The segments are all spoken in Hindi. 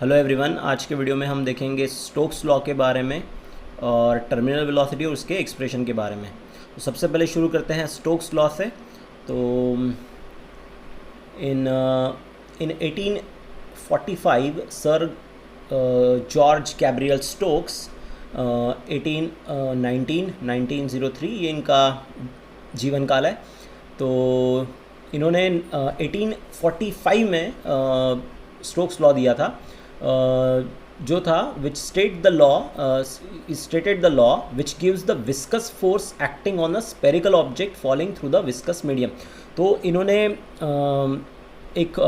हेलो एवरीवन, आज के वीडियो में हम देखेंगे स्टोक्स लॉ के बारे में और टर्मिनल वेलोसिटी और उसके एक्सप्रेशन के बारे में। तो सबसे पहले शुरू करते हैं स्टोक्स लॉ से। तो इन 1845 सर जॉर्ज गैब्रियल स्टोक्स 1903 ये इनका जीवन काल है। तो इन्होंने 1845 में स्टोक्स लॉ दिया था, जो था which stated the law which gives the viscous force acting on a spherical object falling through the viscous medium. तो इन्होंने एक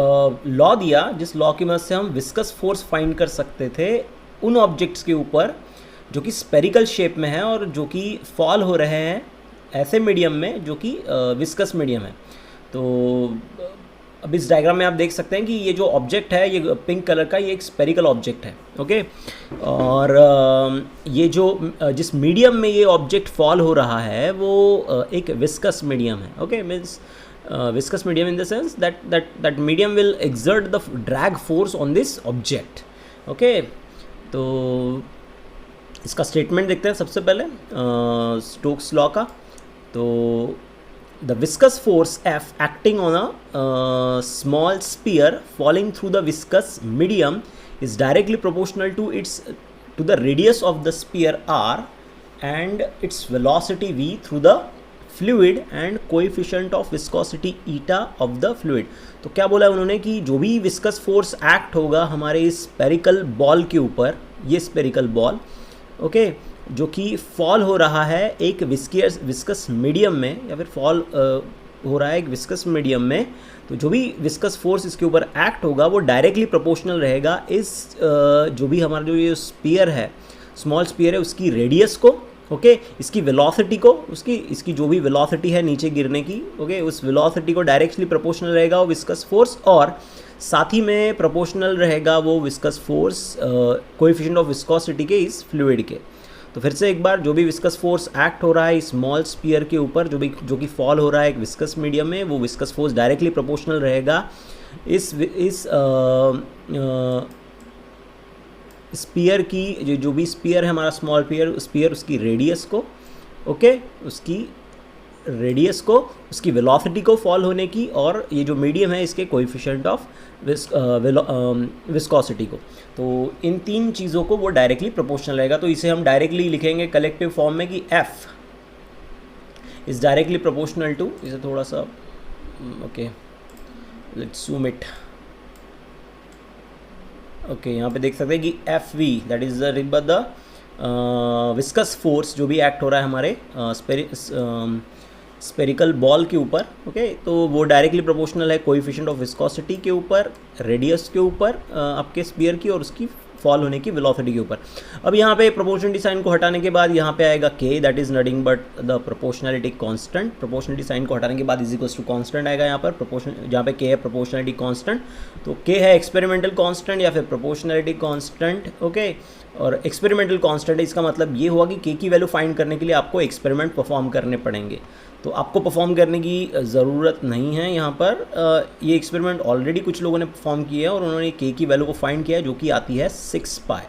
लॉ दिया जिस लॉ की मदद से हम विस्कस फोर्स फाइंड कर सकते थे उन ऑब्जेक्ट्स के ऊपर जो कि स्पेरिकल शेप में है और जो कि फॉल हो रहे हैं ऐसे मीडियम में जो कि विस्कस मीडियम है। तो अब इस डायग्राम में आप देख सकते हैं कि ये जो ऑब्जेक्ट है, ये पिंक कलर का, ये एक स्पेरिकल ऑब्जेक्ट है। ओके, और ये जो जिस मीडियम में ये ऑब्जेक्ट फॉल हो रहा है वो एक विस्कस मीडियम है। Okay, means viscous medium in the sense that medium will exert the drag force on this object. Okay, तो इसका स्टेटमेंट देखते हैं सबसे पहले स्टोक्स लॉ का। तो the viscous force F acting on a small sphere falling through the viscous medium is directly proportional to the radius of the sphere R and its velocity V through the fluid and coefficient of viscosity eta of the fluid। तो क्या बोला उन्होंने कि जो भी विस्कस फोर्स एक्ट होगा हमारे इस स्पेरिकल बॉल के ऊपर, ये स्पेरिकल बॉल ओके जो कि फॉल हो रहा है एक विस्कस मीडियम में, या फिर फॉल हो रहा है एक विस्कस मीडियम में, तो जो भी विस्कस फोर्स इसके ऊपर एक्ट होगा वो डायरेक्टली प्रोपोर्शनल रहेगा इस जो भी हमारा जो ये स्पीयर है, स्मॉल स्पीयर है, उसकी रेडियस को, ओके इसकी वेलोसिटी को, इसकी जो भी वेलोसिटी है नीचे गिरने की, ओके उस वेलोसिटी को डायरेक्टली प्रोपोर्शनल रहेगा वो विस्कस फोर्स, और साथ ही में प्रोपोर्शनल रहेगा वो viscous force coefficient of viscosity के इस फ्लूइड के। तो फिर से एक बार, जो भी विस्कस फोर्स एक्ट हो रहा है स्मॉल स्पीयर के ऊपर, जो कि फॉल हो रहा है एक विस्कस मीडियम में, वो विस्कस फोर्स डायरेक्टली प्रोपोर्शनल रहेगा इस स्पीयर की, जो भी स्पीयर है हमारा स्मॉल स्पीयर उसकी रेडियस को, ओके उसकी रेडियस को, उसकी वेलोसिटी को फॉल होने की, और ये जो मीडियम है इसके कोएफिशिएंट ऑफ विस्कोसिटी को। तो इन तीन चीज़ों को वो डायरेक्टली प्रोपोर्शनल रहेगा। तो इसे हम डायरेक्टली लिखेंगे कलेक्टिव फॉर्म में कि F is directly proportional to, इसे थोड़ा सा okay let's zoom it. Okay, यहाँ पे देख सकते हैं कि FV that is the viscous force जो भी एक्ट हो रहा है हमारे स्पेरिकल बॉल के ऊपर, ओके तो वो डायरेक्टली प्रोपोर्शनल है कोएफिशिएंट ऑफ विस्कोसिटी के ऊपर, रेडियस के ऊपर आपके स्पीयर की, और उसकी फॉल होने की वेलोसिटी के ऊपर। अब यहाँ पे प्रोपोर्शनलिटी साइन को हटाने के बाद यहाँ पे आएगा K that is nothing but the proportionality constant. Proportionality sign को हटाने के बाद इज इक्वल्स टू कांस्टेंट आएगा यहाँ पर प्रोपोर्शन, जहाँ पे K है प्रोपोर्शनलिटी कांस्टेंट, तो K है एक्सपेरिमेंटल कांस्टेंट या फिर प्रोपोर्शनलिटी कांस्टेंट। ओके, और एक्सपेरिमेंटल कांस्टेंट है, इसका मतलब ये हुआ कि K की वैल्यू फाइंड करने के लिए आपको एक्सपेरिमेंट परफॉर्म करने पड़ेंगे। तो आपको परफॉर्म करने की ज़रूरत नहीं है यहाँ पर, ये एक्सपेरिमेंट ऑलरेडी कुछ लोगों ने परफॉर्म किया है और उन्होंने K की वैल्यू को फाइंड किया है जो कि आती है 6 पाई,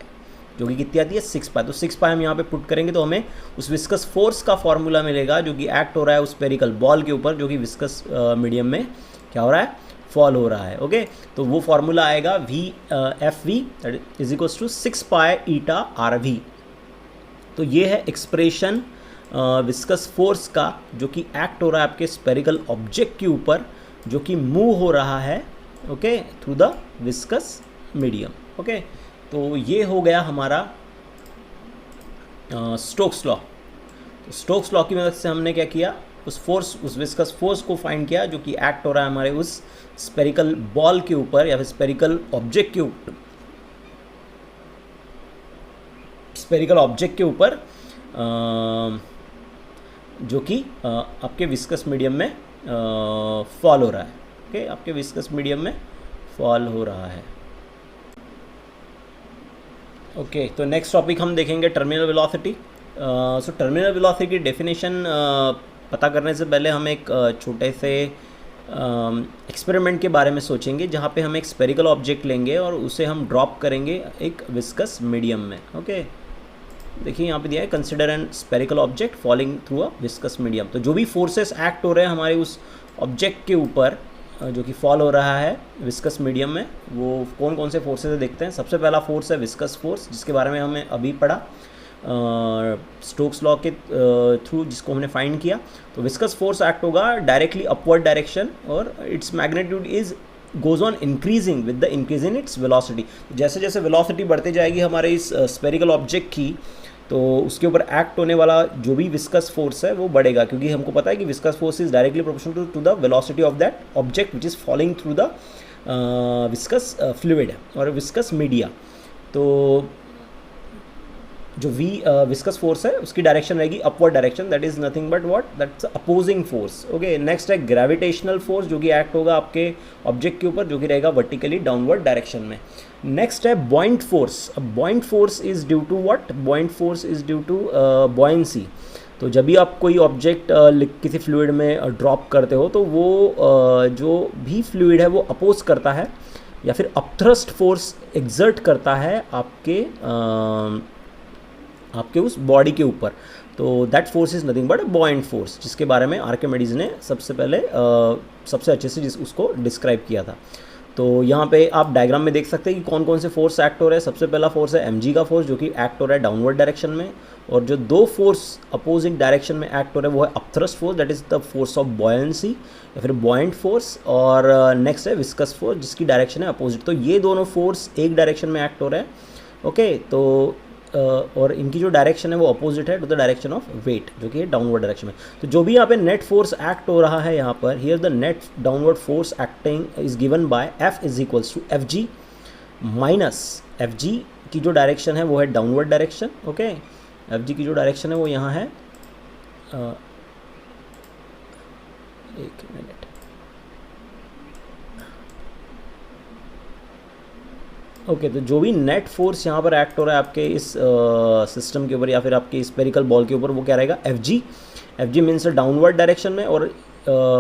जो कि कितनी आती है 6 पाई। तो 6 पाई हम यहाँ पे पुट करेंगे तो हमें उस विस्कस फोर्स का फॉर्मूला मिलेगा जो कि एक्ट हो रहा है उस स्पेरिकल बॉल के ऊपर, जो कि विस्कस मीडियम में क्या हो रहा है, फॉल हो रहा है। ओके, तो वो फॉर्मूला आएगा FV is equals to 6 pi eta RV। तो ये है एक्सप्रेशन विस्कस फोर्स का जो कि एक्ट हो रहा है आपके स्पेरिकल ऑब्जेक्ट के ऊपर, जो कि मूव हो रहा है okay through the viscous medium. Okay, तो ये हो गया हमारा स्टोक्स लॉ। तो स्टोक्स लॉ की मदद से हमने क्या किया, उस विस्कस फोर्स को फाइंड किया जो कि एक्ट हो रहा है हमारे उस स्पेरिकल बॉल के ऊपर या फिर स्पेरिकल ऑब्जेक्ट के ऊपर, जो कि आपके विस्कस मीडियम में फॉल हो रहा है। ओके, आपके विस्कस मीडियम में फॉल हो रहा है। ओके, तो नेक्स्ट टॉपिक हम देखेंगे terminal velocity. So terminal velocity की डेफिनेशन पता करने से पहले हम एक छोटे से एक्सपेरिमेंट के बारे में सोचेंगे जहाँ पे हम एक स्पेरिकल ऑब्जेक्ट लेंगे और उसे हम ड्रॉप करेंगे एक विस्कस मीडियम में। ओके, देखिए यहाँ पे दिया है consider N spherical object falling through a viscous medium. तो जो भी फोर्सेस एक्ट हो रहे हैं हमारे उस ऑब्जेक्ट के ऊपर जो कि फॉल हो रहा है विस्कस मीडियम में, वो कौन कौन से फोर्सेस है देखते हैं। सबसे पहला फोर्स है विस्कस फोर्स, जिसके बारे में हमें अभी पढ़ा स्टोक्स लॉ के थ्रू, जिसको हमने फाइंड किया। तो विस्कस फोर्स एक्ट होगा डायरेक्टली अपवर्ड डायरेक्शन और its magnitude is goes on increasing with the increase in its velocity. जैसे जैसे वेलोसिटी बढ़ते जाएगी हमारे इस स्पेरिकल ऑब्जेक्ट की, तो उसके ऊपर एक्ट होने वाला जो भी विस्कस फोर्स है वो बढ़ेगा, क्योंकि हमको पता है कि viscous force is directly proportional to the velocity of that object which is falling through the viscous fluid और विस्कस मीडिया। तो जो विस्कस फोर्स है उसकी डायरेक्शन रहेगी upward direction, that is nothing but what, that's opposing force. Okay, next है ग्रेविटेशनल फोर्स, जो कि एक्ट होगा आपके ऑब्जेक्ट के ऊपर, जो कि रहेगा वर्टिकली डाउनवर्ड डायरेक्शन में। नेक्स्ट है बॉइंट फोर्स। अब buoyant force is due to what, buoyant force is due to buoyancy. तो जब भी आप कोई ऑब्जेक्ट किसी फ्लूइड में ड्रॉप करते हो तो वो जो भी फ्लूइड है वो अपोज करता है या फिर अपथ्रस्ट फोर्स एग्जर्ट करता है आपके उस बॉडी के ऊपर। तो that force is nothing but a buoyant force, जिसके बारे में आर्किमिडीज ने सबसे पहले सबसे अच्छे से उसको डिस्क्राइब किया था। तो यहाँ पे आप डायग्राम में देख सकते हैं कि कौन कौन से फोर्स एक्ट हो रहे हैं। सबसे पहला फोर्स है mg का फोर्स, जो कि एक्ट हो रहा है डाउनवर्ड डायरेक्शन में, और जो दो फोर्स अपोजिट डायरेक्शन में एक्ट हो रहे हैं वो है upthrust force, that is the force of buoyancy या फिर बॉयंट फोर्स, और नेक्स्ट है विस्कस फोर्स, जिसकी डायरेक्शन है अपोजिट। तो ये दोनों फोर्स एक डायरेक्शन में एक्ट हो रहे हैं। ओके, तो और इनकी जो डायरेक्शन है वो अपोजिट है to the direction of weight, जो कि डाउनवर्ड डायरेक्शन में। तो जो भी यहाँ पे नेट फोर्स एक्ट हो रहा है यहाँ पर, here the net downward force acting is given by F is equals to Fg minus Fg की जो डायरेक्शन है वो है डाउनवर्ड डायरेक्शन। ओके, Fg की जो डायरेक्शन है वो यहाँ है, एक मिनट, ओके तो जो भी नेट फोर्स यहाँ पर एक्ट हो रहा है आपके इस सिस्टम के ऊपर या फिर आपके स्पेरिकल बॉल के ऊपर, वो क्या रहेगा Fg मीन्स डाउनवर्ड डायरेक्शन में, और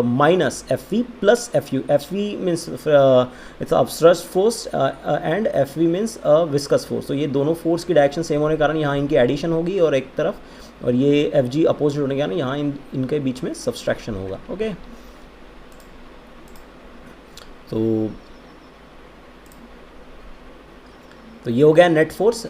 minus Fv plus Fu। Fv means it's upthrust force and Fv means viscous force. तो ये दोनों फोर्स की डायरेक्शन सेम होने के कारण यहाँ इनकी एडिशन होगी और एक तरफ, और ये Fg अपोजिट होने के कारण यहाँ इनके बीच में सब्सट्रैक्शन होगा। ओके, तो ये हो गया net force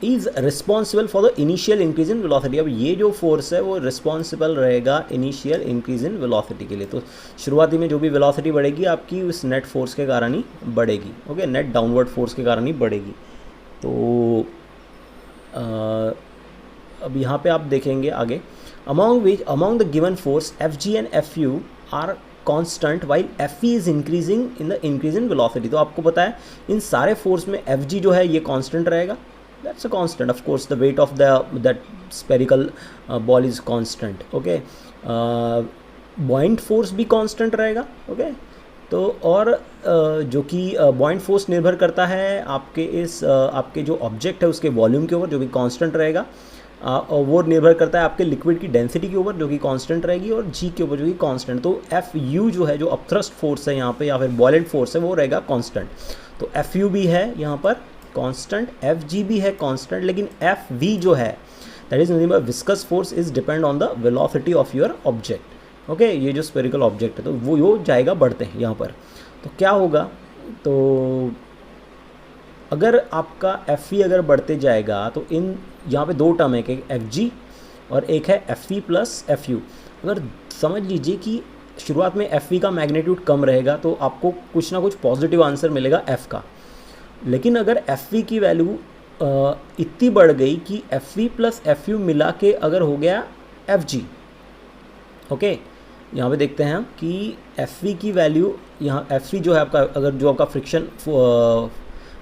is responsible for the initial increase in velocity. अब ये जो फोर्स है वो रिस्पॉन्सिबल रहेगा इनिशियल इंक्रीज इन वेलोसिटी के लिए। तो शुरुआती में जो भी वेलोसिटी बढ़ेगी आपकी उस नेट फोर्स के कारण ही बढ़ेगी। ओके, नेट डाउनवर्ड फोर्स के कारण ही बढ़ेगी। तो अब यहाँ पे आप देखेंगे आगे, among the given force Fg and Fu are constant while Fe is increasing in the increase in velocity. तो आपको पता है इन सारे फोर्स में Fg जो है ये कांस्टेंट रहेगा, that's a constant. Of course the weight of that spherical ball is constant. Okay, बॉइंट force भी कांस्टेंट रहेगा। ओके, तो और जो कि बॉइंट फोर्स निर्भर करता है आपके जो ऑब्जेक्ट है उसके वॉल्यूम के ऊपर, जो कि कांस्टेंट रहेगा, और वो निर्भर करता है आपके लिक्विड की डेंसिटी के ऊपर, जो कि कांस्टेंट रहेगी, और जी के ऊपर, जो कि कांस्टेंट। तो Fu जो है, जो अपथ्रस्ट फोर्स है यहाँ पे या फिर बॉयलेंट फोर्स है, वो रहेगा कांस्टेंट। तो Fu भी है यहाँ पर कांस्टेंट, Fg भी है कांस्टेंट, लेकिन Fv जो है that is nothing but viscous force is depend on the velocity of your object. Okay, ये जो स्पेरिकल ऑब्जेक्ट है तो वो जाएगा बढ़ते हैं यहाँ पर। तो क्या होगा, तो अगर आपका Fe अगर बढ़ते जाएगा तो इन यहाँ पे दो टर्म है, एक Fg और एक है Fe प्लस Fu। अगर समझ लीजिए कि शुरुआत में Fe का मैग्नीट्यूड कम रहेगा तो आपको कुछ ना कुछ पॉजिटिव आंसर मिलेगा F का, लेकिन अगर Fe की वैल्यू इतनी बढ़ गई कि Fe प्लस Fu मिला के अगर हो गया Fg। ओके, यहाँ पे देखते हैं हम कि Fe की वैल्यू, यहाँ Fe जो है आपका, अगर जो आपका फ्रिक्शन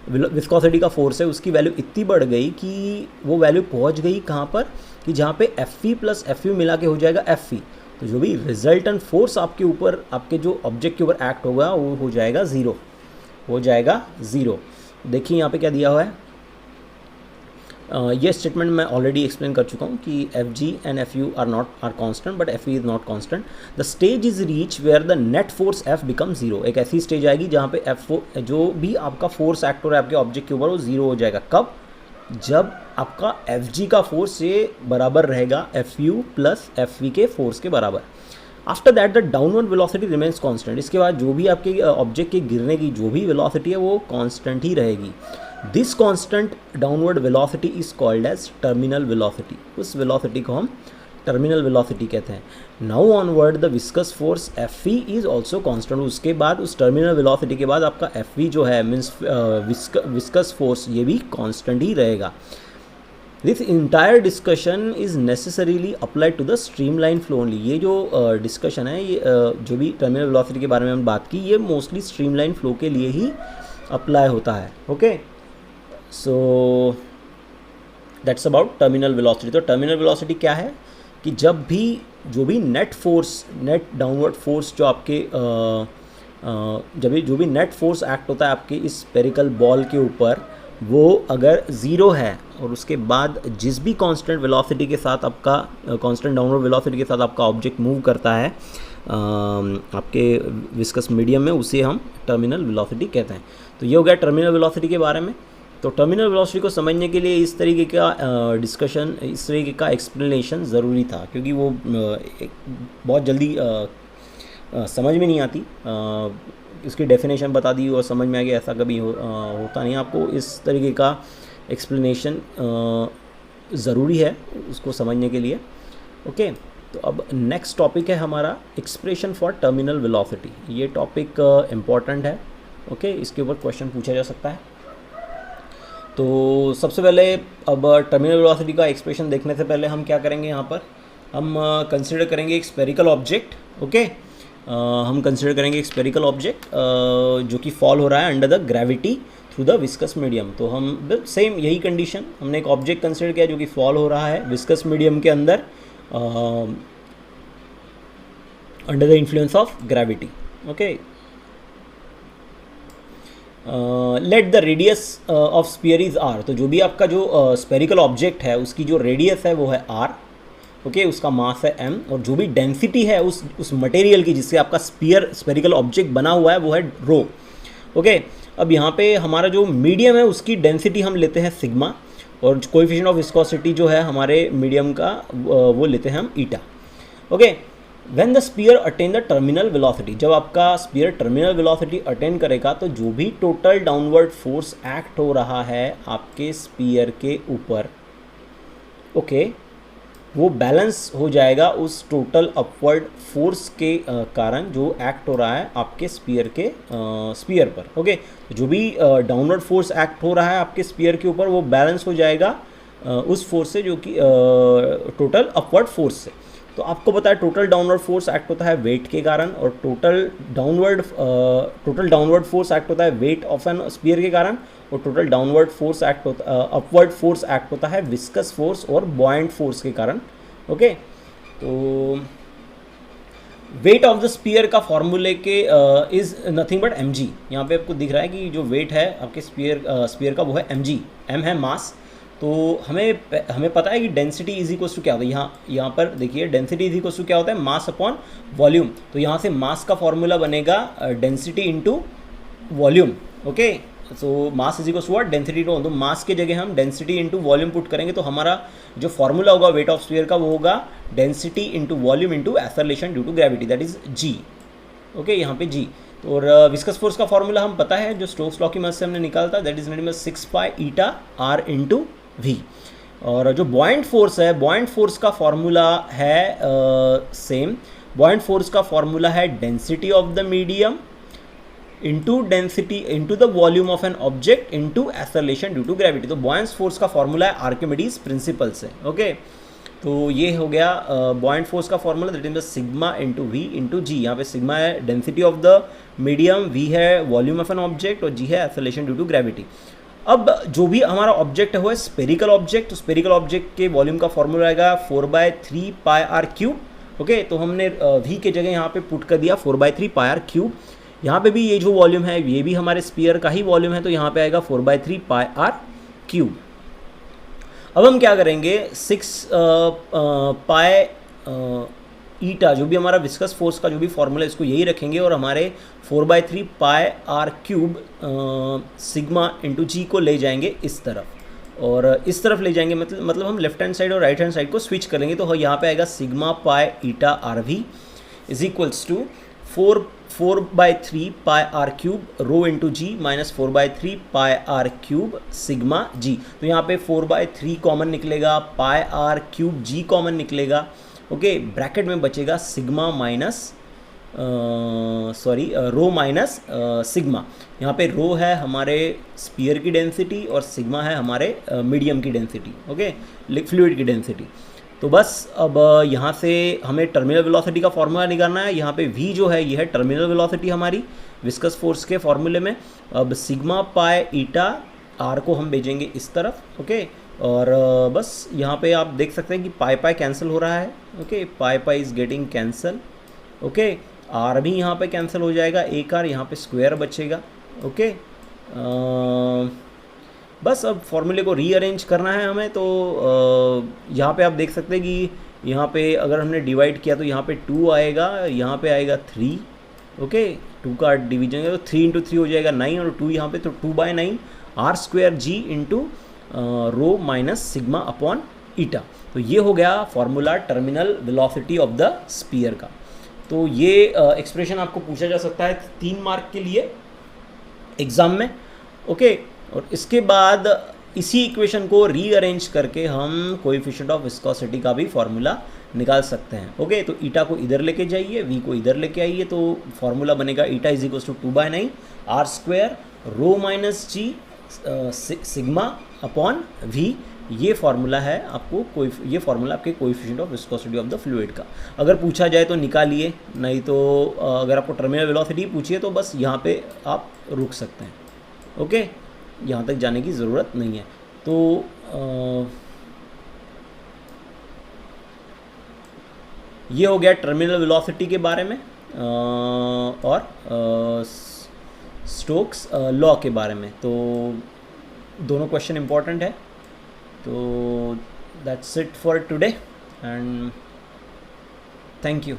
विस्कोसिटी का फोर्स है उसकी वैल्यू इतनी बढ़ गई कि वो वैल्यू पहुंच गई कहाँ पर, कि जहाँ पे Fe प्लस Fu मिला के हो जाएगा Fe। तो जो भी रिजल्टेंट फोर्स आपके ऊपर, आपके जो ऑब्जेक्ट के ऊपर एक्ट होगा वो हो जाएगा ज़ीरो। देखिए यहाँ पे क्या दिया हुआ है, ये स्टेटमेंट मैं ऑलरेडी एक्सप्लेन कर चुका हूँ कि F G and F U are constant but F E is not constant. The stage is reach where the net force F become zero. एक ऐसी स्टेज आएगी जहाँ पे जो भी आपका फोर्स एक्ट हो रहा है आपके ऑब्जेक्ट के ऊपर वो जीरो हो जाएगा. कब? जब आपका एफ जी का फोर्स ये बराबर रहेगा F U plus F V के फोर्स के बराबर. After that the downward velocity remains constant. इसके बाद जो भी आपके ऑब्जेक्ट के गिरने की जो भी वेलोसिटी है वो कांस्टेंट ही रहेगी. This constant downward velocity is called as terminal velocity. उस वेलोसिटी को हम टर्मिनल वेलोसिटी कहते हैं. Now onward the viscous force F V is also constant. उसके बाद उस टर्मिनल वेलोसिटी के बाद आपका एफ वी जो है मीन्स विस्कस फोर्स ये भी कांस्टेंट ही रहेगा. This entire discussion is necessarily applied to the streamline flow only. ये जो डिस्कशन है ये जो भी टर्मिनल वेलोसिटी के बारे में हम बात की ये मोस्टली स्ट्रीमलाइन फ्लो के लिए ही अप्लाई होता है. Okay, so that's about terminal velocity. तो टर्मिनल वेलोसिटी क्या है कि जब भी जो भी net force, net downward force जो आपके जो भी नेट फोर्स एक्ट होता है आपके इस स्फेरिकल बॉल के ऊपर वो अगर ज़ीरो है और उसके बाद जिस भी कांस्टेंट वेलोसिटी के साथ आपका कांस्टेंट डाउनवर्ड वेलोसिटी के साथ आपका ऑब्जेक्ट मूव करता है आपके विस्कस मीडियम में, उसे हम टर्मिनल वेलोसिटी कहते हैं. तो ये हो गया टर्मिनल वेलोसिटी के बारे में. तो टर्मिनल वेलोसिटी को समझने के लिए इस तरीके का डिस्कशन, इस तरीके का एक्सप्लेनेशन ज़रूरी था क्योंकि वो बहुत जल्दी समझ में नहीं आती. इसकी डेफिनेशन बता दी और समझ में आ गया, ऐसा कभी होता नहीं. आपको इस तरीके का एक्सप्लेनेशन ज़रूरी है उसको समझने के लिए. ओके, तो अब नेक्स्ट टॉपिक है हमारा एक्सप्रेशन फॉर टर्मिनल वेलोसिटी. ये टॉपिक इम्पॉर्टेंट है. ओके, इसके ऊपर क्वेश्चन पूछा जा सकता है. तो सबसे पहले अब टर्मिनल वेलोसिटी का एक्सप्रेशन देखने से पहले हम क्या करेंगे, यहाँ पर हम कंसिडर करेंगे एक स्फेरिकल ऑब्जेक्ट. ओके, हम कंसिडर करेंगे एक स्फेरिकल ऑब्जेक्ट जो कि फॉल हो रहा है under the gravity through the viscous medium. तो हम सेम यही कंडीशन, हमने एक ऑब्जेक्ट कंसिडर किया जो कि फॉल हो रहा है विस्कस मीडियम के अंदर under the influence of gravity. Okay, let the radius of sphere is R. तो जो भी आपका जो स्फेरिकल ऑब्जेक्ट है उसकी जो रेडियस है वो है आर. ओके, उसका मास है m और जो भी डेंसिटी है उस मटेरियल की जिससे आपका स्फेरिकल ऑब्जेक्ट बना हुआ है वो है रो. ओके, अब यहाँ पे हमारा जो मीडियम है उसकी डेंसिटी हम लेते हैं सिग्मा और कोएफिशिएंट ऑफ विस्कोसिटी जो है हमारे मीडियम का वो लेते हैं हम eta. Okay, when the sphere attain the terminal velocity. जब आपका स्फीयर टर्मिनल वेलोसिटी अटेन करेगा तो जो भी टोटल डाउनवर्ड फोर्स एक्ट हो रहा है आपके स्फीयर के ऊपर, ओके, वो बैलेंस हो जाएगा उस टोटल अपवर्ड फोर्स के कारण जो एक्ट हो रहा है आपके स्फीयर पर. ओके, जो भी डाउनवर्ड फोर्स एक्ट हो रहा है आपके स्फीयर के ऊपर वो बैलेंस हो जाएगा उस फोर्स से जो कि टोटल अपवर्ड फोर्स से. तो आपको पता है टोटल डाउनवर्ड फोर्स एक्ट होता है वेट के कारण और टोटल डाउनवर्ड फोर्स एक्ट होता है वेट ऑफ एन स्फीयर के कारण और टोटल डाउनवर्ड फोर्स एक्ट होता अपवर्ड फोर्स एक्ट होता है विस्कस फोर्स और बॉयंट फोर्स के कारण. ओके, तो वेट ऑफ द स्फीयर का फॉर्मूले के इज नथिंग बट mg. यहाँ पे आपको दिख रहा है कि जो वेट है आपके स्फीयर का वो है mg. m है मास. तो हमें पता है कि डेंसिटी इज इक्वल्स टू क्या होता है. यहाँ पर देखिए डेंसिटी इज इक्वल्स टू क्या होता है, मास अपॉन वॉल्यूम. तो यहाँ से मास का फॉर्मूला बनेगा density into volume. Okay, so mass is equals to what, density to. तो मास के जगह हम डेंसिटी इंटू वॉल्यूम पुट करेंगे तो हमारा जो फॉर्मूला होगा वेट ऑफ स्फीयर का वो होगा density into volume into acceleration due to gravity, that is g. Okay, यहाँ पे g. और विस्कस फोर्स का फॉर्मूला हम पता है जो स्टोक्स लॉ की मदद से हमने निकाला था, that is nothing but 6 pi eta r into v. और जो बॉयंट फोर्स है, बॉयंट फोर्स का फॉर्मूला है सेम. बॉयंट फोर्स का फॉर्मूला है density of the medium into density into the volume of an object into acceleration due to gravity. तो बॉयंट फोर्स का फॉर्मूला है आर्किमिडीज प्रिंसिपल से. ओके, तो ये हो गया बॉयंट फोर्स का formula, that is sigma into we into G. यहाँ पे सिग्मा है density of the medium, V है वॉल्यूम ऑफ एन ऑब्जेक्ट और जी है एक्सेलरेशन ड्यू टू ग्रेविटी. अब जो भी हमारा ऑब्जेक्ट है वो है स्पेरिकल ऑब्जेक्ट. तो स्पेरिकल ऑब्जेक्ट के वॉल्यूम का फॉर्मूला आएगा 4/3 पाई आर क्यूब. ओके, तो हमने वी के जगह यहाँ पे पुट कर दिया 4/3 पाई आर क्यूब. यहाँ पे भी ये जो वॉल्यूम है ये भी हमारे स्फीयर का ही वॉल्यूम है तो यहाँ पे आएगा 4/3 पाई आर क्यूब. अब हम क्या करेंगे, 6 पाई ईटा जो भी हमारा विस्कस फोर्स का जो भी फॉर्मूला है इसको यही रखेंगे और हमारे 4/3 pi R cube sigma into जी को ले जाएंगे इस तरफ और इस तरफ ले जाएंगे, मतलब हम लेफ्ट हैंड साइड और राइट हैंड साइड को स्विच कर लेंगे। तो यहाँ पे आएगा sigma pi eta R V is equals to 4/3 pi R cube rho into G minus 4/3 pi R cube sigma G. तो यहाँ पे 4/3 कॉमन निकलेगा, pi R cube G common निकलेगा, ओके ब्रैकेट में बचेगा sigma minus rho minus sigma. यहाँ पे रो है हमारे स्पीयर की डेंसिटी और सिग्मा है हमारे मीडियम की डेंसिटी, ओके फ्लूइड की डेंसिटी। तो बस अब यहाँ से हमें टर्मिनल वेलोसिटी का फॉर्मूला निकालना है। यहाँ पे v जो है ये है टर्मिनल वेलोसिटी हमारी विस्कस फोर्स के फॉर्मूले में। अब सिग्मा पाई ईटा r को हम भेजेंगे इस तरफ, ओके और बस यहाँ पे आप देख सकते हैं कि पाई पाई कैंसिल हो रहा है, okay pi pi is getting cancel, okay r भी यहाँ पे कैंसिल हो जाएगा, एक r यहाँ पे स्क्वायर बचेगा, ओके बस अब फॉर्मूले को रीअरेंज करना है हमें। तो यहाँ पे आप देख सकते हैं कि यहाँ पे अगर हमने डिवाइड किया तो यहाँ पे 2 आएगा, यहाँ पे आएगा 3, ओके 2 का डिवीजन है तो 3 इंटू 3 हो जाएगा 9 और 2 यहाँ पे तो 2/9 R square G into rho minus sigma upon eta. तो ये हो गया formula terminal velocity of the sphere का। तो ये एक्सप्रेशन आपको पूछा जा सकता है 3 मार्क के लिए एग्ज़ाम में, ओके और इसके बाद इसी इक्वेशन को रीअरेंज करके हम कोएफिशिएंट ऑफ विस्कोसिटी का भी फॉर्मूला निकाल सकते हैं, ओके तो ईटा को इधर लेके जाइए, वी को इधर लेके आइए, तो फॉर्मूला बनेगा eta is equals to 2/9 R square rho minus G sigma upon V. ये फार्मूला है आपको ये फार्मूला आपके coefficient of viscosity of the fluid का। अगर पूछा जाए तो निकालिए, नहीं तो अगर आपको टर्मिनल वेलोसिटी पूछिए तो बस यहाँ पे आप रुक सकते हैं, ओके यहाँ तक जाने की ज़रूरत नहीं है। तो ये हो गया टर्मिनल वेलोसिटी के बारे में और स्टोक्स लॉ के बारे में। तो दोनों क्वेश्चन इंपॉर्टेंट है। तो that's it for today and thank you.